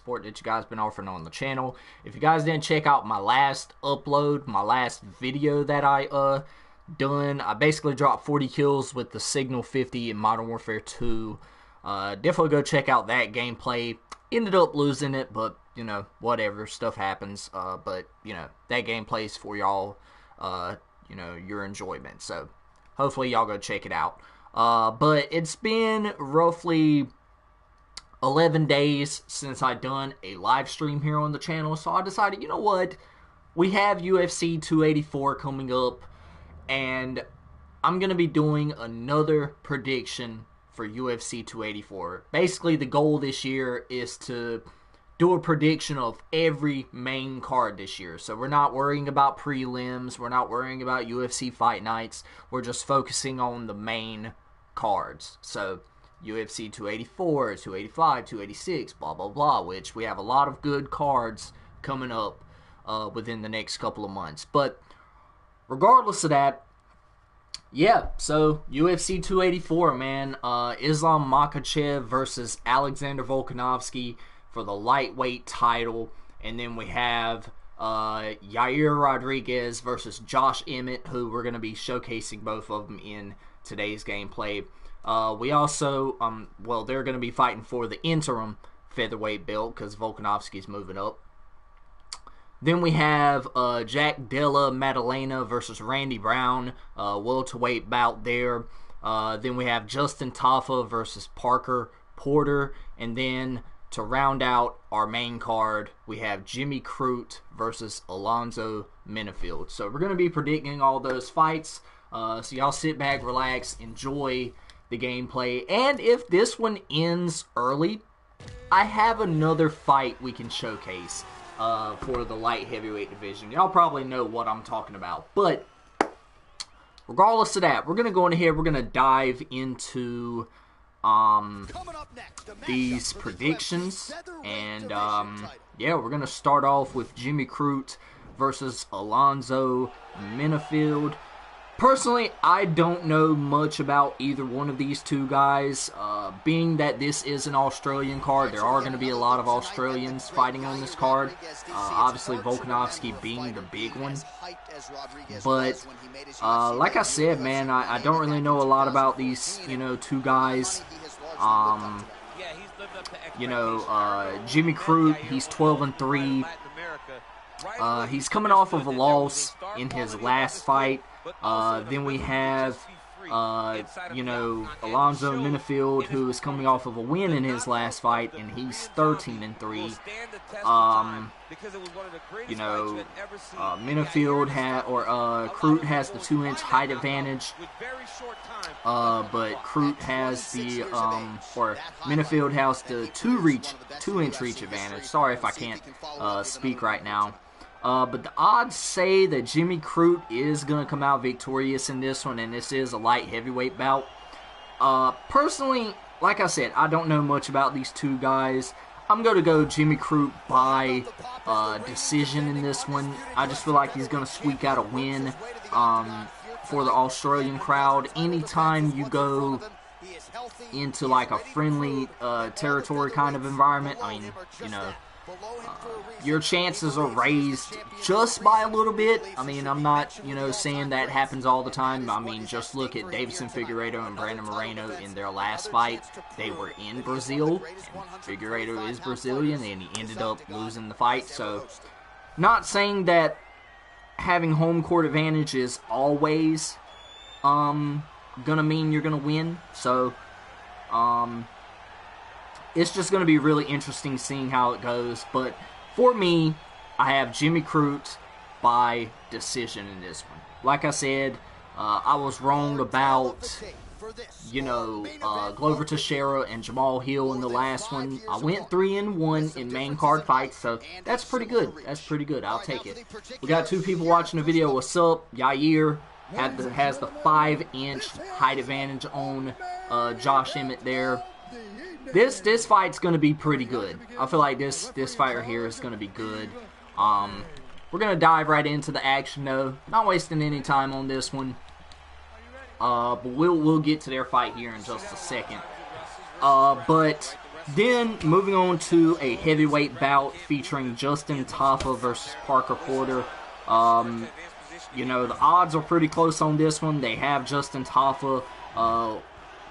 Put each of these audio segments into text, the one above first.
support that you guys been offering on the channel. If you guys didn't check out my last upload, my last video that I done, I basically dropped 40 kills with the Signal 50 in Modern Warfare 2. Definitely go check out that gameplay. Ended up losing it, but you know, whatever, stuff happens. But you know, that gameplay is for y'all, you know, your enjoyment. So hopefully y'all go check it out. But it's been roughly 11 days since I done a live stream here on the channel, so I decided, you know what, we have UFC 284 coming up, and I'm going to be doing another prediction for UFC 284. Basically, the goal this year is to do a prediction of every main card this year. So we're not worrying about prelims, we're not worrying about UFC fight nights, we're just focusing on the main cards. So UFC 284, 285, 286, blah blah blah, which we have a lot of good cards coming up within the next couple of months. But regardless of that, yeah, so UFC 284, man, Islam Makhachev versus Alexander Volkanovski for the lightweight title, and then we have Yair Rodriguez versus Josh Emmett, who we're going to be showcasing both of them in today's gameplay. We also, well, they're going to be fighting for the interim featherweight belt because Volkanovski's moving up. Then we have Jack Della Maddalena versus Randy Brown, welterweight bout there. Then we have Justin Tafa versus Parker Porter. And then to round out our main card, we have Jimmy Crute versus Alonzo Menifield. So we're going to be predicting all those fights. So y'all sit back, relax, enjoy the gameplay. And if this one ends early, I have another fight we can showcase for the light heavyweight division. Y'all probably know what I'm talking about. But regardless of that, we're going to go ahead, we're going to dive into these predictions. And yeah, we're going to start off with Jimmy Crute versus Alonzo Menifield. Personally, I don't know much about either one of these two guys. Being that this is an Australian card, there are going to be a lot of Australians fighting on this card. Obviously, Volkanovski being the big one. But, like I said, man, I don't really know a lot about these, you know, two guys. You know, Jimmy Crute, he's 12-3. He's coming off of a loss in his last fight. Then we have, you know, Alonzo Menifield, who is coming off of a win in his last fight, and he's 13-3. You know, Menifield Crute has the 2-inch height advantage, but Crute has the, or Menifield has the 2-inch reach advantage. Sorry if I can't speak right now. But the odds say that Jimmy Crute is going to come out victorious in this one, and this is a light heavyweight bout. Personally, like I said, I don't know much about these two guys. I'm going to go Jimmy Crute by decision in this one. I just feel like he's going to squeak out a win for the Australian crowd. Anytime you go into like a friendly territory kind of environment, I mean, you know, your chances are raised just by a little bit. I mean, I'm not, you know, saying that happens all the time. I mean, just look at Davison Figueiredo and Brandon Moreno in their last fight. They were in Brazil, and Figueiredo is Brazilian, and he ended up losing the fight. So, not saying that having home court advantage is always gonna mean you're gonna win. So, it's just going to be really interesting seeing how it goes. But for me, I have Jimmy Crute by decision in this one. Like I said, I was wrong about, you know, Glover Teixeira and Jamal Hill in the last one. I went 3-1 in main card fights, so that's pretty good. That's pretty good. I'll take it. We got two people watching the video. What's up? Yair has the 5-inch height advantage on Josh Emmett there. This fight's going to be pretty good. I feel like this fight right here is going to be good. We're going to dive right into the action, though. Not wasting any time on this one. But we'll get to their fight here in just a second. But Then, moving on to a heavyweight bout featuring Justin Tafa versus Parker Porter. You know, the odds are pretty close on this one. They have Justin Tafa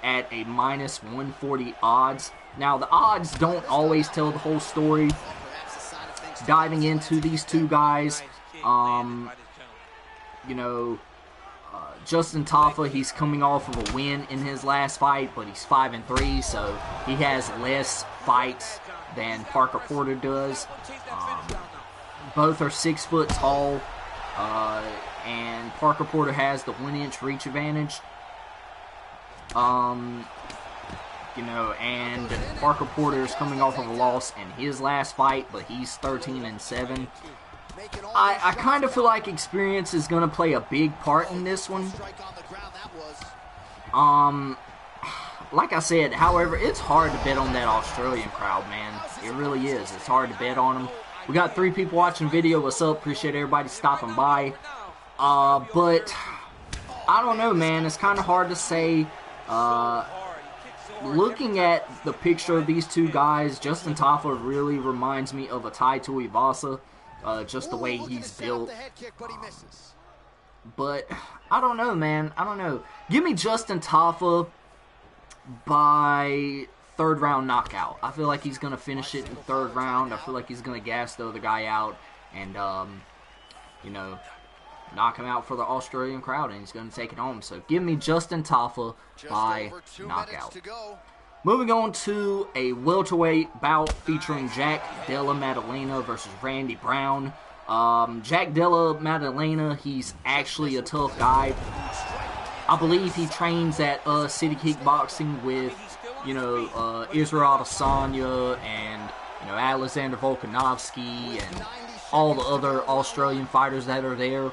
at a minus 140 odds. Now, the odds don't always tell the whole story. Diving into these two guys, you know, Justin Tafa, he's coming off of a win in his last fight, but he's 5-3, so he has less fights than Parker Porter does. Both are 6 foot tall, and Parker Porter has the 1-inch reach advantage. You know, and Parker Porter is coming off of a loss in his last fight, but he's 13-7. I kind of feel like experience is going to play a big part in this one. Like I said, however, it's hard to bet on that Australian crowd, man. It really is. It's hard to bet on them. We got 3 people watching the video. What's up? Appreciate everybody stopping by. But I don't know, man. It's kind of hard to say. Looking at the picture of these two guys, Justin Tafa really reminds me of a Tai Tuivasa. Just the way he's built. But I don't know, man. I don't know. Give me Justin Tafa by 3rd round knockout. I feel like he's going to finish it in the 3rd round. I feel like he's going to gas the other guy out and, you know, knock him out for the Australian crowd, and he's going to take it home. So give me Justin Tafa by knockout. Moving on to a welterweight bout featuring Jack Della Maddalena versus Randy Brown. Jack Della Maddalena, he's actually a tough guy. I believe he trains at City Kickboxing with, you know, Israel Adesanya and, you know, Alexander Volkanovski and all the other Australian fighters that are there.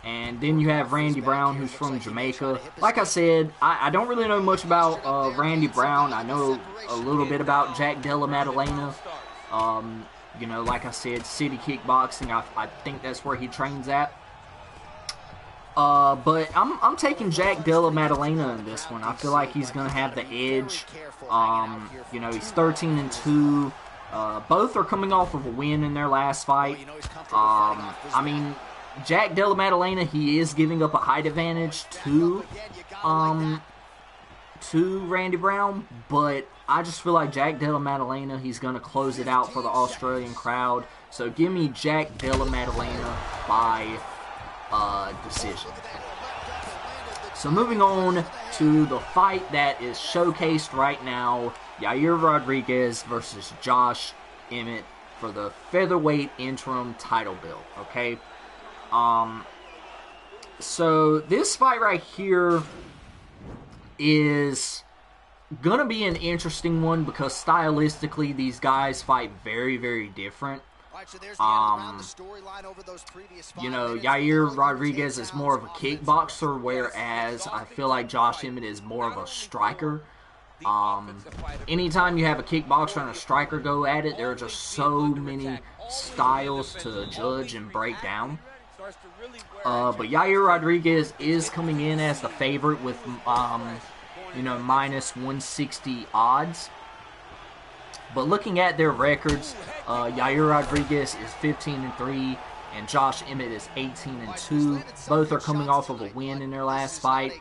And then you have Randy Brown, who's from Jamaica. Like I said, I don't really know much about Randy Brown. I know a little bit about Jack Della Maddalena. You know, like I said, City Kickboxing, I think that's where he trains at. But I'm taking Jack Della Maddalena in this one. I feel like he's going to have the edge. You know, he's 13-2. Both are coming off of a win in their last fight. I mean, Jack Della Maddalena, he is giving up a height advantage to Randy Brown, but I just feel like Jack Della Maddalena, he's going to close it out for the Australian crowd. So give me Jack Della Maddalena by decision. So moving on to the fight that is showcased right now, Yair Rodriguez versus Josh Emmett for the featherweight interim title belt, okay? So this fight right here is gonna be an interesting one because stylistically these guys fight very, very different. You know, Yair Rodriguez is more of a kickboxer, whereas I feel like Josh Emmett is more of a striker. Anytime you have a kickboxer and a striker go at it, there are just so many styles to judge and break down. But Yair Rodriguez is coming in as the favorite with, you know, minus 160 odds. But looking at their records, Yair Rodriguez is 15-3 and Josh Emmett is 18-2. Both are coming off of a win in their last fight.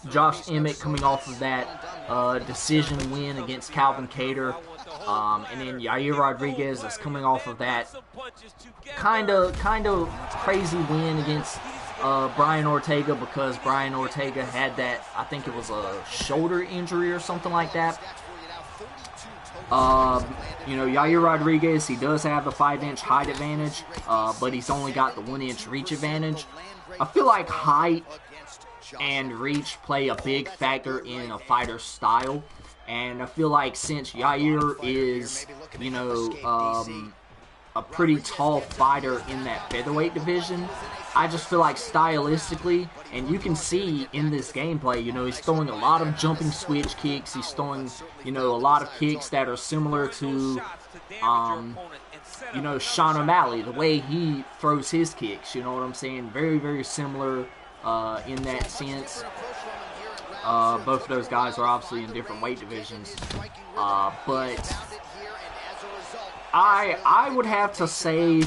Josh Emmett coming off of that decision win against Calvin Kattar. And then Yair Rodriguez is coming off of that kind of crazy win against Brian Ortega, because Brian Ortega had that, I think it was a shoulder injury or something like that. You know, Yair Rodriguez, he does have the 5-inch height advantage, but he's only got the 1-inch reach advantage. I feel like height and reach play a big factor in a fighter's style, and I feel like since Yair is, you know, a pretty tall fighter in that featherweight division, I just feel like stylistically, and you can see in this gameplay, you know, he's throwing a lot of jumping switch kicks. He's throwing, you know, a lot of kicks that are similar to, you know, Sean O'Malley, the way he throws his kicks. You know what I'm saying? Very, very similar in that sense. Both of those guys are obviously in different weight divisions. But I would have to say,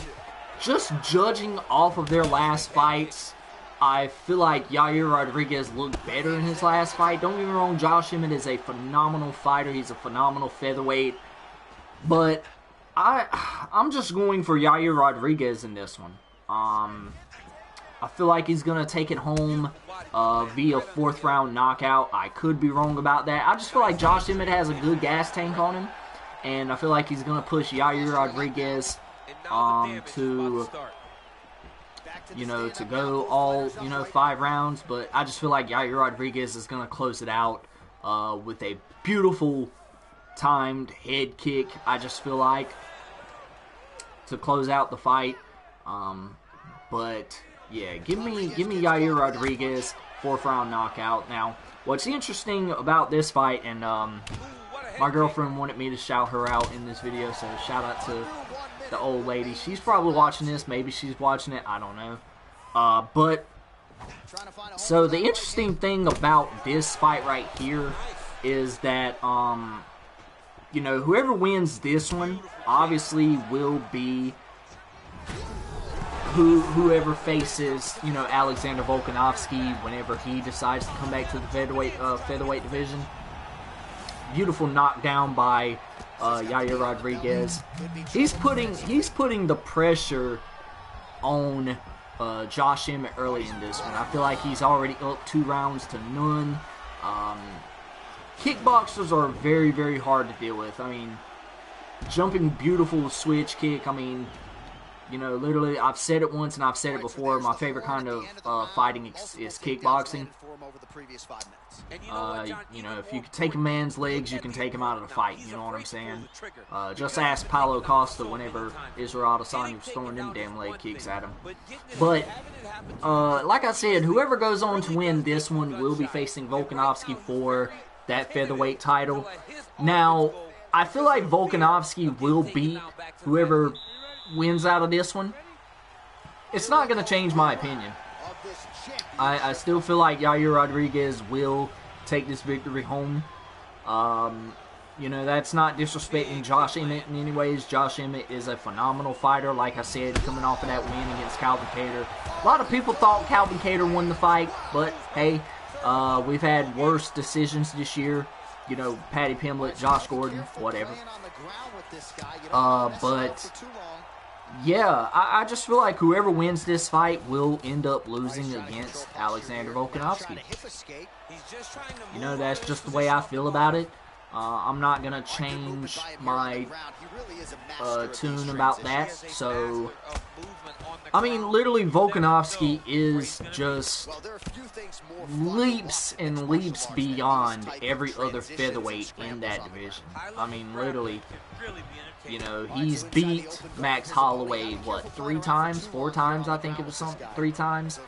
just judging off of their last fights, I feel like Yair Rodriguez looked better in his last fight. Don't get me wrong, Josh Emmett is a phenomenal fighter. He's a phenomenal featherweight. But I'm just going for Yair Rodriguez in this one. I feel like he's going to take it home via 4th round knockout. I could be wrong about that. I just feel like Josh Emmett has a good gas tank on him. And I feel like he's going to push Yair Rodriguez to go all, 5 rounds. But I just feel like Yair Rodriguez is going to close it out with a beautiful timed head kick. I just feel like to close out the fight. But yeah, give me Yair Rodriguez 4th round knockout. Now, what's interesting about this fight, and my girlfriend wanted me to shout her out in this video, so shout out to the old lady. She's probably watching this. Maybe she's watching it. I don't know. But so the interesting thing about this fight right here is that whoever wins this one obviously will be whoever faces Alexander Volkanovski whenever he decides to come back to the featherweight division. Beautiful knockdown by Yair Rodriguez. He's putting the pressure on Josh Emmett early in this one. I feel like he's already up 2 rounds to none. Kickboxers are very, very hard to deal with. I mean, jumping beautiful switch kick. I mean, literally, I've said it once and I've said it before. My favorite kind of fighting is kickboxing. If you can take a man's legs, you can take him out of the fight. You know what I'm saying? Just ask Paulo Costa whenever Israel Adesanya was throwing them damn leg kicks at him. But, like I said, whoever goes on to win this one will be facing Volkanovski for that featherweight title. Now, I feel like Volkanovski will beat whoever wins out of this one. It's not going to change my opinion. I still feel like Yair Rodriguez will take this victory home. That's not disrespecting Josh Emmett in any ways. Josh Emmett is a phenomenal fighter. Like I said, coming off of that win against Calvin Kattar. A lot of people thought Calvin Kattar won the fight, but hey, we've had worse decisions this year. Paddy Pimblett, Josh Gordon, whatever. But yeah, I just feel like whoever wins this fight will end up losing against Alexander Volkanovski. That's just the way I feel about it. I'm not going to change my tune about that. So, I mean, literally, Volkanovski is just leaps and leaps beyond every other featherweight in that division. I mean, literally, he's beat Max Holloway, what, 3 times? 4 times, I think it was something. 3 times.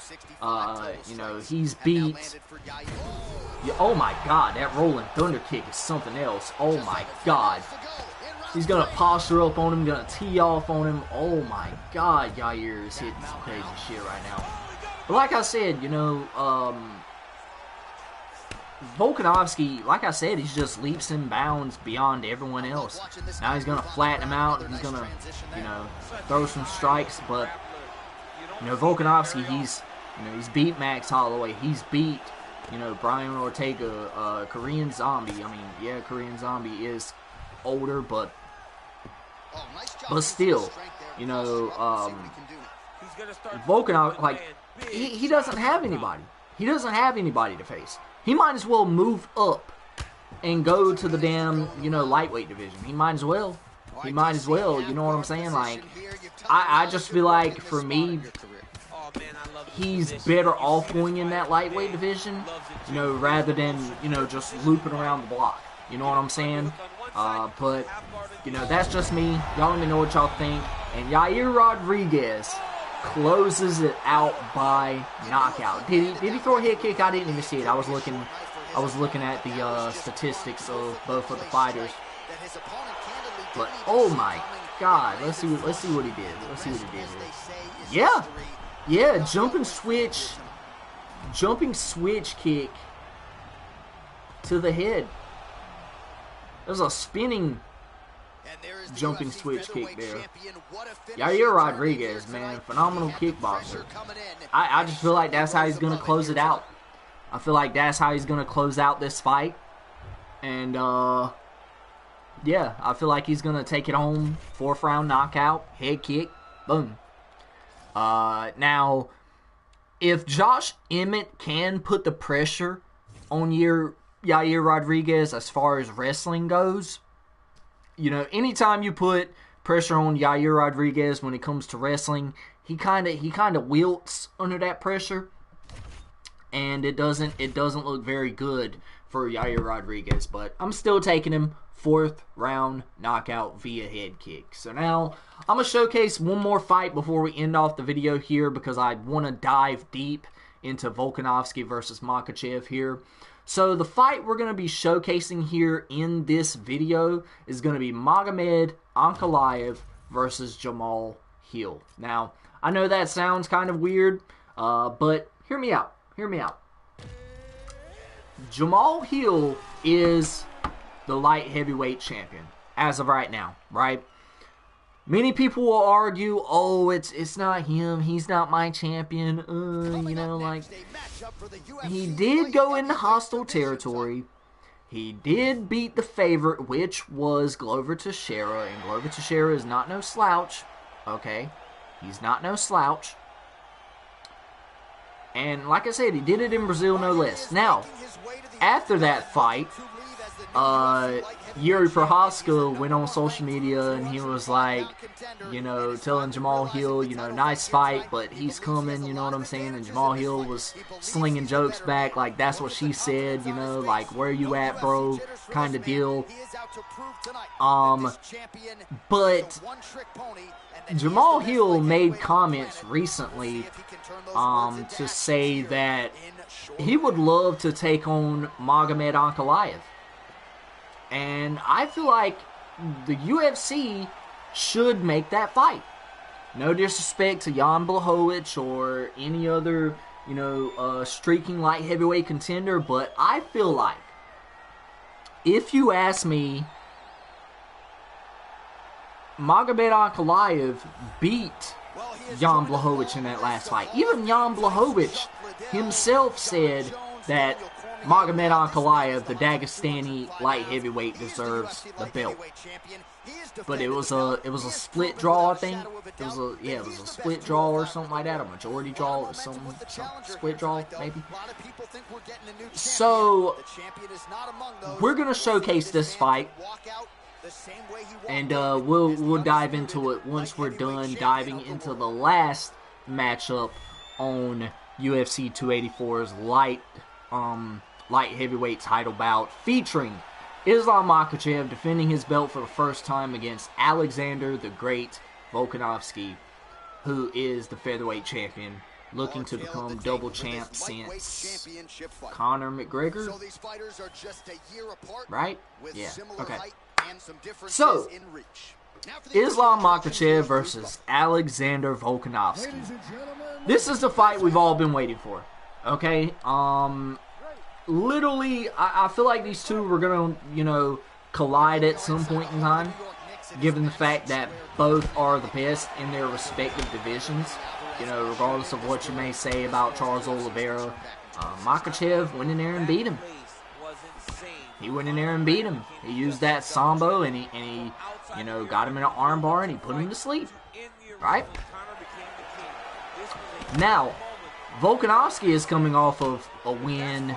He's beat... Oh my god, that rolling thunder kick is something else. Oh my god. He's going to posture up on him, going to tee off on him. Oh my god, Yair is hitting some crazy shit right now. But like I said, Volkanovski, like I said, he's just leaps and bounds beyond everyone else. Now he's going to flatten him out. He's going to, throw some strikes. But, Volkanovski, he's beat Max Holloway. He's beat, Brian Ortega, Korean Zombie. I mean, yeah, Korean Zombie is older, but still, Volkanovski, like, he doesn't have anybody. He doesn't have anybody to face. He might as well move up and go to the damn, lightweight division. He might as well. He might as well, you know what I'm saying? Like, I just feel like, for me, he's better off going in that lightweight division, rather than, just looping around the block. You know what I'm saying? But, that's just me. Y'all let me know what y'all think. And Yair Rodriguez closes it out by knockout. Did he throw a head kick? I didn't even see it. I was looking at the statistics of both of the fighters. But oh my god, let's see what he did. Let's see what he did here. Yeah, jumping switch kick to the head. There's a spinning jumping switch kick there. Yair Rodriguez, man, phenomenal kickboxer. I just feel like that's how he's going to close it out. I feel like that's how he's going to close out this fight. And, yeah, I feel like he's going to take it home. 4th round knockout, head kick, boom. Now, if Josh Emmett can put the pressure on Yair Rodriguez as far as wrestling goes, you know, anytime you put pressure on Yair Rodriguez when it comes to wrestling, he kind of wilts under that pressure, and it doesn't look very good for Yair Rodriguez. But I'm still taking him 4th round knockout via head kick. So now I'm gonna showcase one more fight before we end off the video here, because I want to dive deep into Volkanovski versus Makhachev here. So the fight we're going to be showcasing here in this video is going to be Magomed Ankalaev versus Jamal Hill. Now, I know that sounds kind of weird, but hear me out. Hear me out. Jamal Hill is the light heavyweight champion as of right now, right? Many people will argue, oh, it's not him. He's not my champion. You know, like, he did go into hostile territory. He did beat the favorite, which was Glover Teixeira. And Glover Teixeira is not no slouch. Okay? He's not no slouch. And like I said, he did it in Brazil, no less. Now, after that fight, Yuri Prohaska went on social media and he was like, you know, telling Jamal Hill, you know, nice fight, but he's coming, you know what I'm saying? And Jamal Hill was slinging jokes back, like, that's what she said, you know, like, where you at, bro, kind of deal. But Jamal Hill made comments recently to say that he would love to take on Magomed Ankalaev. And I feel like the UFC should make that fight. No disrespect to Jan Blachowicz or any other, you know, streaking light heavyweight contender, but I feel like, if you ask me, Magomed Ankalaev beat Jan Blachowicz in that last fight. Even Jan Blachowicz himself said that Magomed Ankalaev, the Dagestani light heavyweight, deserves the belt. But it was a split draw, I think. It was a split draw or something like that, a majority draw or something split draw maybe. So we're gonna showcase this fight, and we'll dive into it once we're done diving into the last matchup on UFC 284's light heavyweight title bout, featuring Islam Makhachev defending his belt for the first time against Alexander the Great Volkanovski, who is the featherweight champion, looking to become double champ since Conor McGregor, right? Yeah, okay. So, Islam Makhachev versus Alexander Volkanovski. This is the fight we've all been waiting for, okay? Literally, I feel like these two were going to, you know, collide at some point in time, given the fact that both are the best in their respective divisions. You know, regardless of what you may say about Charles Oliveira, Makhachev went in there and beat him. He went in there and beat him. He used that sambo and he you know, got him in an armbar and he put him to sleep. Right? Now, Volkanovski is coming off of a win,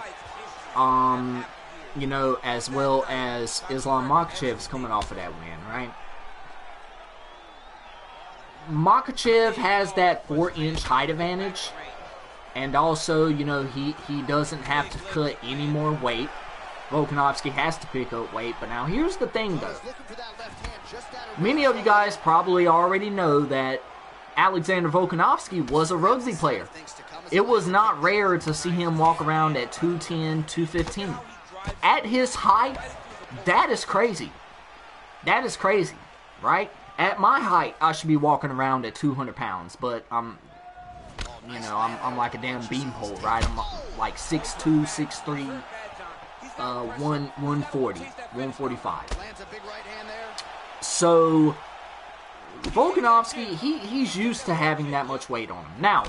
you know, as well as Islam Makhachev is coming off of that win, right? Makhachev has that 4-inch height advantage, and also, you know, he doesn't have to cut any more weight. Volkanovski has to pick up weight, but now here's the thing, though. Many of you guys probably already know that Alexander Volkanovski was a rugby player. It was not rare to see him walk around at 210, 215. At his height, that is crazy. That is crazy, right? At my height, I should be walking around at 200 pounds, but I'm like a damn beanpole, right? I'm like 6'2", 6'3", 140, 145. So Volkanovski, he's used to having that much weight on him. Now,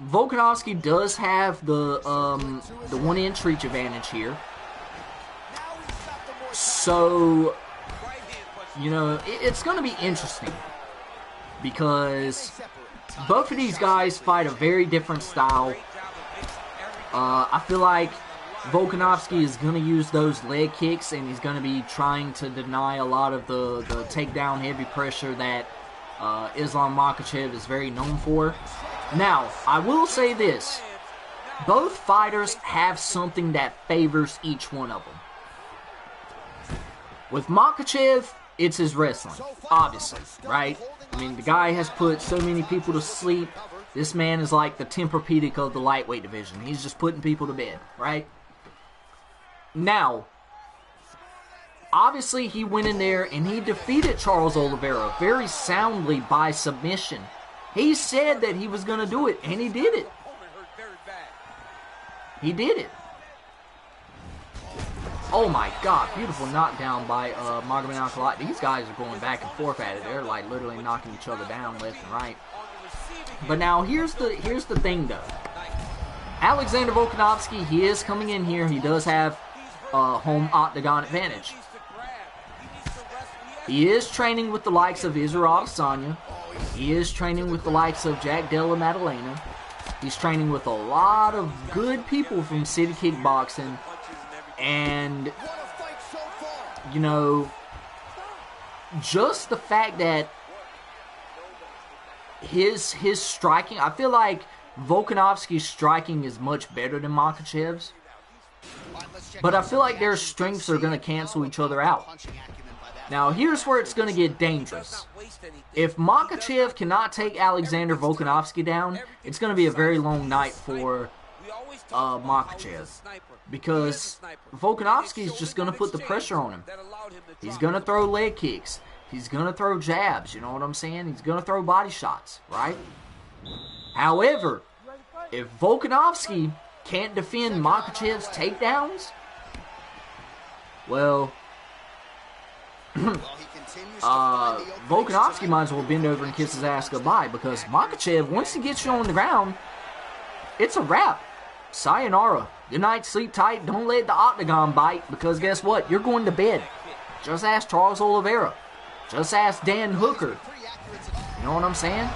Volkanovski does have the 1-inch reach advantage here. So, you know, it's going to be interesting because both of these guys fight a very different style. I feel like Volkanovski is going to use those leg kicks, and he's going to be trying to deny a lot of the takedown heavy pressure that Islam Makhachev is very known for. Now, I will say this. Both fighters have something that favors each one of them. With Makhachev, it's his wrestling, obviously, right? I mean, the guy has put so many people to sleep. This man is like the Tempur-Pedic of the lightweight division. He's just putting people to bed, right? Now, obviously, he went in there and he defeated Charles Oliveira very soundly by submission. He said that he was going to do it, and he did it. He did it. Oh my God, beautiful knockdown by Magomed Ankalaev. These guys are going back and forth at it. They're like literally knocking each other down left and right. But now here's the thing though. Alexander Volkanovski, he is coming in here. He does have home octagon advantage. He is training with the likes of Israel Adesanya. He is training with the likes of Jack Della Maddalena. He's training with a lot of good people from City Kickboxing. And, you know, just the fact that his striking, I feel like Volkanovski's striking is much better than Makhachev's. But I feel like their strengths are going to cancel each other out. Now, here's where it's going to get dangerous. If Makhachev cannot take Alexander Volkanovski down, it's going to be a very long night for Makhachev. Because Volkanovski is just going to put the pressure on him. He's going to throw leg kicks. He's going to throw jabs, you know what I'm saying? He's going to throw body shots, right? However, if Volkanovski can't defend Makhachev's takedowns, well, Volkanovski might as well bend over and kiss his ass goodbye, because Makhachev, once he gets you on the ground, it's a wrap. Sayonara. Good night, sleep tight. Don't let the octagon bite, because guess what? You're going to bed. Just ask Charles Oliveira. Just ask Dan Hooker. You know what I'm saying?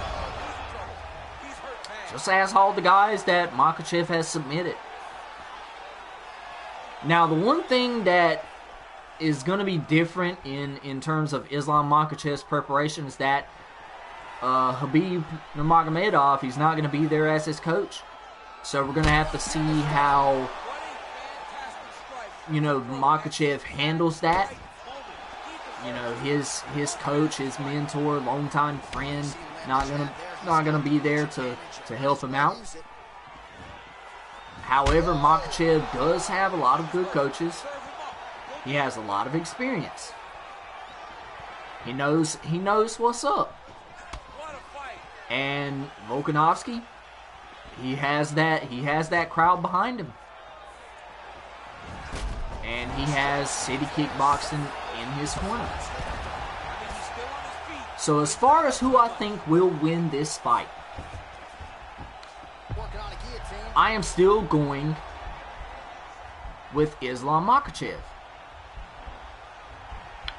Just ask all the guys that Makhachev has submitted. Now, the one thing that is going to be different in terms of Islam Makhachev's preparation is that Khabib Nurmagomedov, he's not going to be there as his coach. So we're going to have to see how, you know, Makhachev handles that. You know, his coach, his mentor, longtime friend, not gonna be there to help him out. However, Makhachev does have a lot of good coaches. He has a lot of experience. He knows what's up. And Volkanovski, he has that crowd behind him. And he has City Kickboxing in his corner. So as far as who I think will win this fight, I am still going with Islam Makhachev.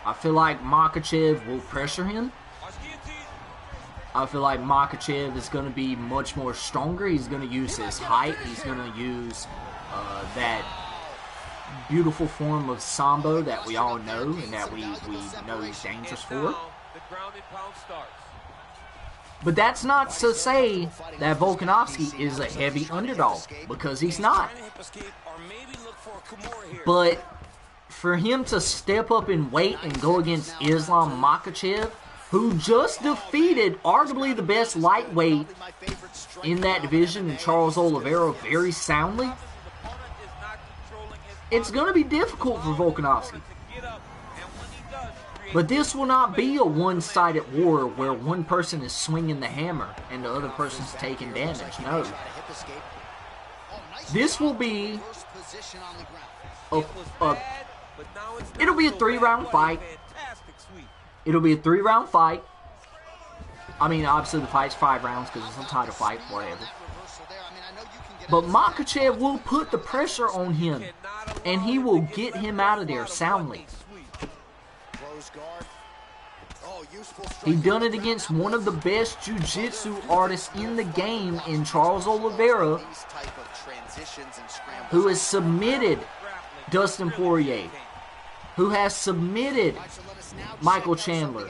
I feel like Makhachev will pressure him. I feel like Makhachev is going to be much more stronger. He's going to use his height. He's going to use that beautiful form of Sambo that we all know and that we know he's dangerous for. But that's not to say that Volkanovski is a heavy underdog, because he's not. But for him to step up in weight and go against Islam Makhachev, who just defeated arguably the best lightweight in that division, Charles Oliveira, very soundly, it's going to be difficult for Volkanovski. But this will not be a one-sided war where one person is swinging the hammer and the other person's taking damage. No. This will be it'll be a 3-round fight. It'll be a 3-round fight. I mean, obviously the fight's 5 rounds because it's a title fight, whatever. But Makhachev will put the pressure on him, and he will get him out of there soundly. He done it against one of the best jiu-jitsu artists in the game in Charles Oliveira, who has submitted Dustin Poirier, who has submitted Michael Chandler,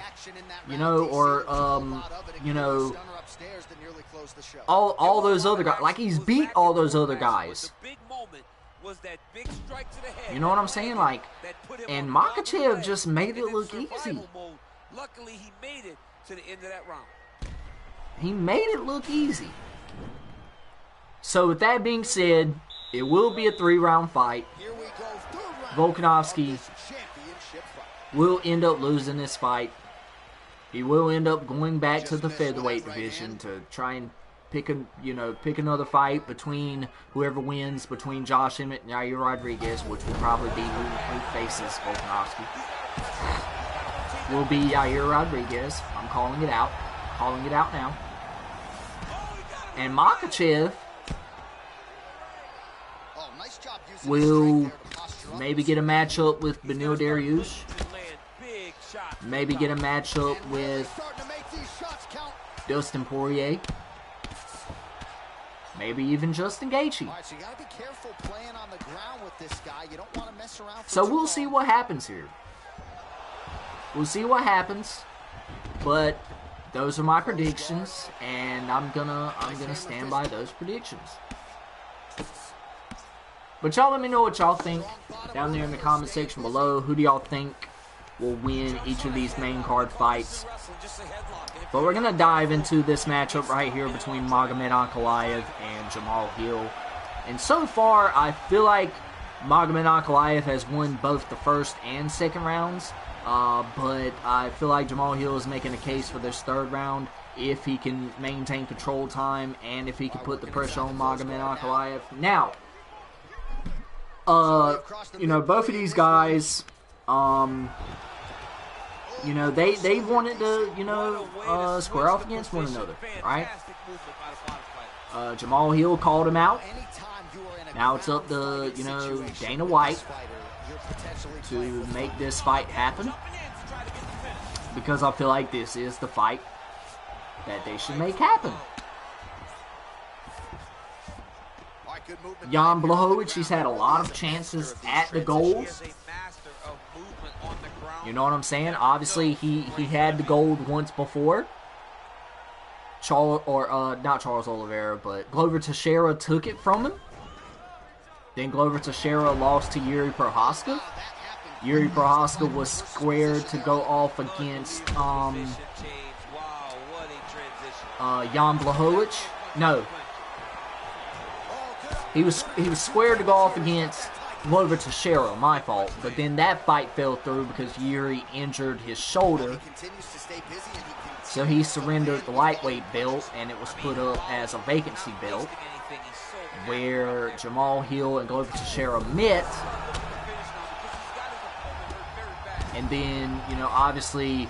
you know, or, you know, all those other guys. Like, he's beat all those other guys. You know what I'm saying? Like, and Makhachev just made it look easy. Luckily, he made it to the end of that round. He made it look easy. So, with that being said, it will be a 3-round fight. Volkanovski will end up losing this fight. He will end up going back to the featherweight division to try and pick another fight between whoever wins between Josh Emmett and Yair Rodriguez, which will probably be who faces Volkanovski. Will be Yair Rodriguez. I'm calling it out. Calling it out now. And Makhachev will maybe get a matchup with Beneil Dariush. Maybe get a matchup with Dustin Poirier. Maybe even Justin Gaethje. So we'll see what happens here. We'll see what happens, but those are my predictions, and I'm gonna stand by those predictions. But y'all let me know what y'all think down there in the comment section below. Who do y'all think will win each of these main card fights? But we're gonna dive into this matchup right here between Magomed Ankalaev and Jamal Hill. And so far, I feel like Magomed Ankalaev has won both the first and second rounds. But I feel like Jamal Hill is making a case for this 3rd round if he can maintain control time and if he can put the pressure on Magomed Ankalaev. Now, you know, both of these guys, you know, they wanted to, you know, square off against one another, right? Jamal Hill called him out. Now it's up to, you know, Dana White to make this fight happen, because I feel like this is the fight that they should make happen. Jan Blachowicz, he's had a lot of chances at the gold. You know what I'm saying? Obviously, he had the gold once before. Not Charles Oliveira, but Glover Teixeira took it from him. Then Glover Teixeira lost to Yuri Prochazka. Yuri Prochazka was squared to go off against Jan Blachowicz. No. He was squared to go off against Glover Teixeira, my fault. But then that fight fell through because Yuri injured his shoulder. So he surrendered the lightweight belt, and it was put up as a vacancy belt, where Jamal Hill and Glover Teixeira met. And then, you know, obviously,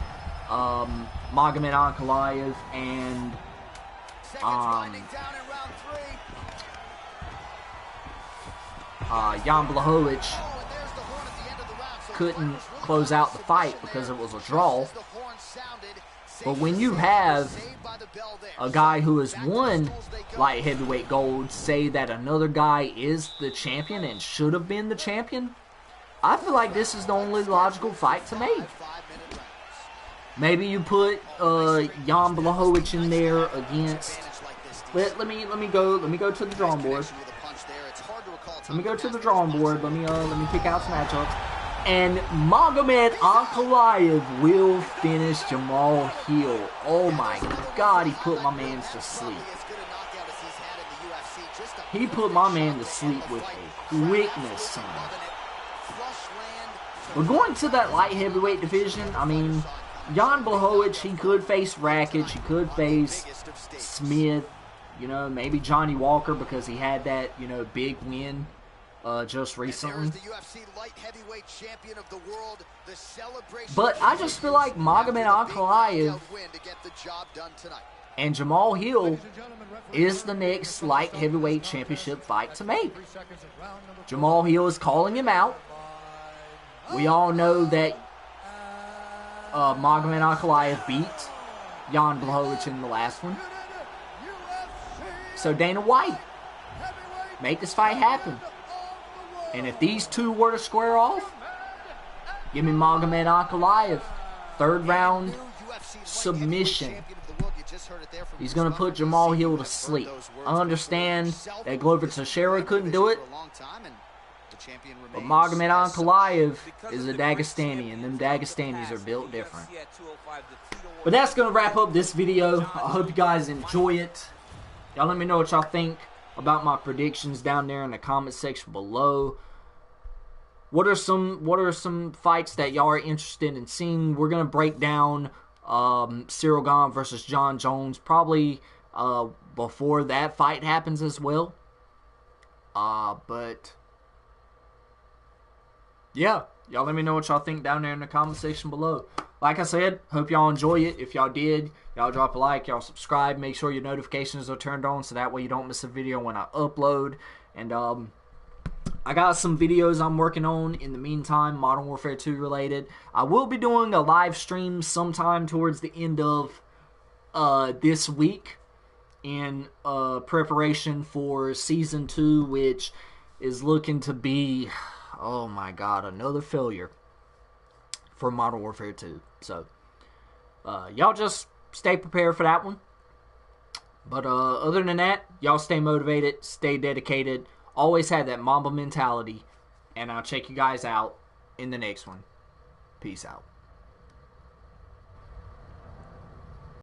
Magomed Ankalaev and Jan Blachowicz couldn't close out the fight because it was a draw. But when you have a guy who has won light heavyweight gold say that another guy is the champion and should have been the champion, I feel like this is the only logical fight to make. Maybe you put Jan Blachowicz in there against. Let me go to the drawing board. Let me go to the drawing board. Let me pick out some matchups. And Magomed Ankalaev will finish Jamal Hill. Oh my God, he put my man to sleep. He put my man to sleep with a quickness, son. We're going to that light heavyweight division. I mean, Jan Blachowicz, he could face Rakic, he could face Smith, You know, maybe Johnny Walker because he had that, you know, big win just recently. But I just feel like Magomed Ankalaev and Jamal Hill is the next light heavyweight championship fight to make. Jamal Hill is calling him out. We all know that Magomed Ankalaev beat Jan Blachowicz in the last one. So Dana White, make this fight happen. And if these two were to square off, give me Magomed Ankalaev. Third round submission. He's going to put Jamal Hill to sleep. I understand that Glover Teixeira couldn't do it. But Magomed Ankalaev is a Dagestani, and them Dagestanis are built different. But that's going to wrap up this video. I hope you guys enjoy it. Y'all let me know what y'all think about my predictions down there in the comment section below. What are some fights that y'all are interested in seeing? We're going to break down Cyril Gane versus John Jones probably before that fight happens as well. But yeah, y'all let me know what y'all think down there in the comment section below. Like I said, hope y'all enjoy it. If y'all did, y'all drop a like, y'all subscribe. Make sure your notifications are turned on so that way you don't miss a video when I upload. And I got some videos I'm working on in the meantime, Modern Warfare 2 related. I will be doing a live stream sometime towards the end of this week in preparation for Season 2, which is looking to be, oh my god, another failure for Modern Warfare 2. So, y'all just stay prepared for that one. But other than that, y'all stay motivated, stay dedicated, always have that Mamba mentality, and I'll check you guys out in the next one. Peace out.